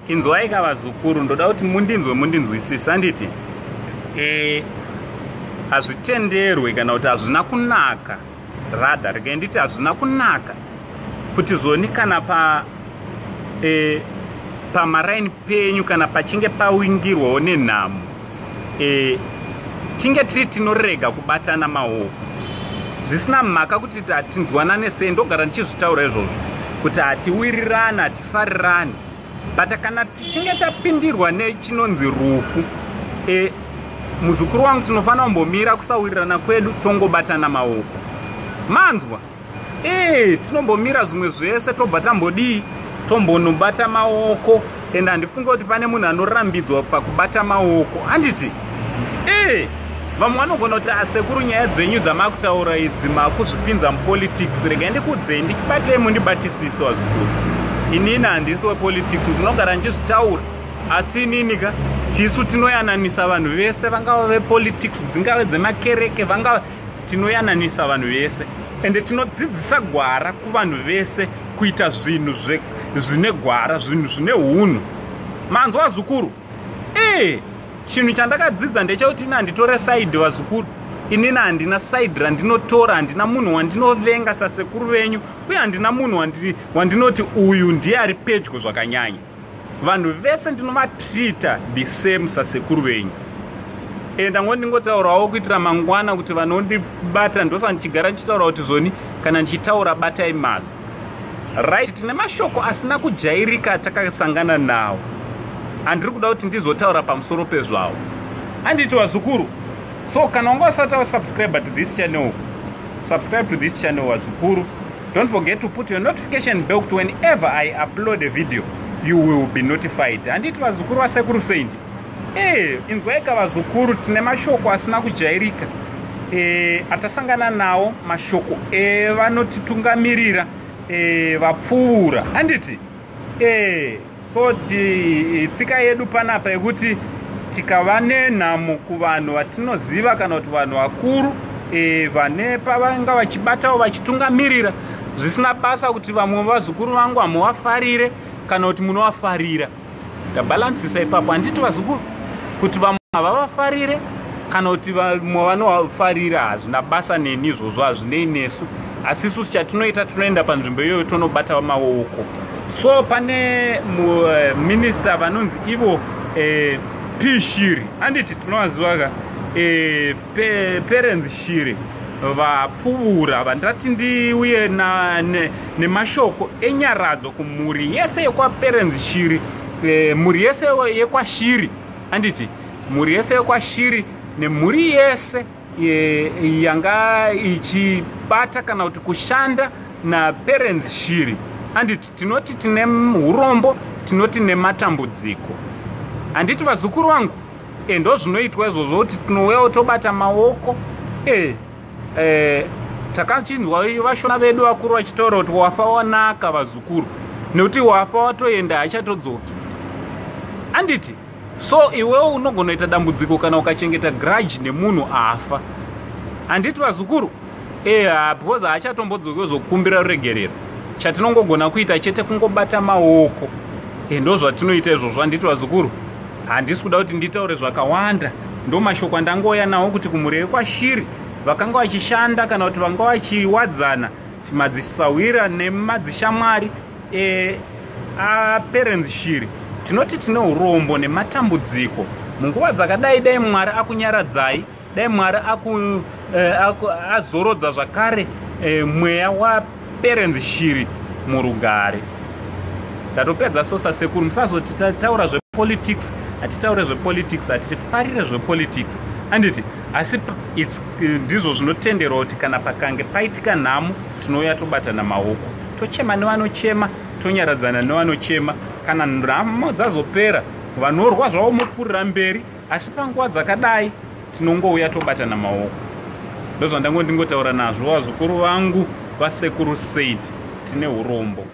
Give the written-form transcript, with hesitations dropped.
inzwai kavazukuru, ndoda kuti mundinzwisisa handiti. Hazvitenderwe kana kuti hazvina kunaka, radha regai nditi hazvina kunaka kuti zoni kana pamaraini penyu kana pachinge pawingirwawo nenhamo tinge tiri tinorega kubatana maoko. Zvisina mhaka kuti hatinzwanane sei, ndogara ndichizvitaura izvozvo kuti hatiwirirani, hatifarirani, but kana tichinge tapindirwa nechinonzi rufu, muzukuru wangu tinofanira kumbomira kusawirirana kwedu tongobatana maoko. Manzwa? Tinombomira zvimwe zvese tobva tambodii, tombonobata maoko, ende handifunga kuti pane munhu anorambidzwa pakubata maoko. Handiti? Vamwe vanogona kuti asekuru nyaya dzenyu dzamakutaura idzi makuzvipinza mupolitics, regai ndikudzei ndibatei mundibatisise wazukuru. Inini handisi wepolitics, ndinogara ndichizvitaura, asi ininika tisu tinoyananisa vanhu vese, vangava vepolitics, dzingave dzemakereke, vangava tinoyananisa vanhu vese, ende tinodzidzisa gwara kuvanhu vese kuita zvinhu zvine gwara, zvinhu zvine hunhu. Manzwa wazukuru? Chinhu chandakadzidza ndechekuti ina handitore side wazukuru. Inini handina side randinotora, handina munhu wandinovenga sasekuru venyu, uye handina munhu wandinoti uyu ndiye ari pedyo zvakanyanya. Vanhu vese ndinovatrita the same sasekuru venyu. Ndingotaurawo kuitira mangwana kuti vanondibata ndosa ndichigara ndichitaura kuti zoni kana ndichitaura batai mazo. Right, tine mashoko asina kujairika takasangana nawo. Handiri kuda kuti ndizotaura pamusoro pezvawo. Handiti wazukuru, so kana wanga usati wasubscribe to this channel, subscribe to this channel wazukuru. Don't forget to put your notification bell to whenever I upload a video, you will be notified. Handiti wazukuru wasekuru seindi. Inzwaika wazukuru, tine mashoko asina kujairika. Atasangana nawo mashoko vanotitungamirira, vapfuura. Handiti? So tsika yedu panapa yekuti tikava nenhamo kuvanhu vatinoziva kana kuti vanhu vakuru vane pavanga vachibatawo vachitungamirira, zvisina basa kuti vamwe vazukuru vangu hamuvafarire kana kuti munovafarira. Tabalansisa ipapo. Handiti vazukuru kuti vamwe havavafarire kana kuti vamwe vanovafarira, hazvina basa neni izvozvo, hazvinei nesu. Asi isusu chatinoita tinoenda panzvimbo iyoyo tonobata maoko. So pane minister vanonzi ivo P Shiri, handiti tinovaziva Parents Shiri, vapfuura vandati ndiuye nemashoko enyaradzo kumhuri yese yekwaParents Shiri, mhuri yese yekwashiri. Handiti mhuri yese yekwashiri nemhuri yese yanga ichibata kana kuti kushanda naParents Shiri. Handiti tinoti tine urombo, tinoti nematambudziko. Handiti vazukuru vangu, ndo zvinoitwa izvozvo kuti tinouyawo tobata maoko. Takachinzwa vashona vedu vakuru vachitaura kuti wafa wanaka vazukuru, nekuti wafa watoenda hachatodzoki. Handiti? So iwewo unogona kuita dambudziko kana ukachengeta grudge nemunhu afa. Handiti vazukuru? Because hachatombodzoki zokumbira ruregerero. Chatinongogona kuita chete kungobata maoko. Ndo zvatinoita izvozvo. Handiti vazukuru? Handisi kuda kuti nditaure zvakawanda. Ndo mashoko andangoya nawo kuti kumhuri yekwashiri vakanga vachishanda kana kuti vanga vachiwadzana madzisawira nemadzishamwari aParents Shiri, tinoti tine urombo nematambudziko. Munguva dzakadai Mwari akunyaradzai, dai Mwari azorodza zvakare mweya waParents Shiri murugare. Tatopedza sosa sekuru, musazoti taura zvepolitics, hatitaure zvepolitics, hatifarire zvepolitics. Handiti? Asi ndizvo zvinotenderwa kuti kana pakange paitika nhamo tinouya tobatana maoko, tochema nevanochema, tonyaradzana nevanochema. Kana nhamo dzazopera vanorwa zvavo mupfuurira mberi, asi panguva dzakadai tinongouya tobatana maoko. Ndozvandangotaura nazvo vazukuru vangu vasekuru said, tine urombo.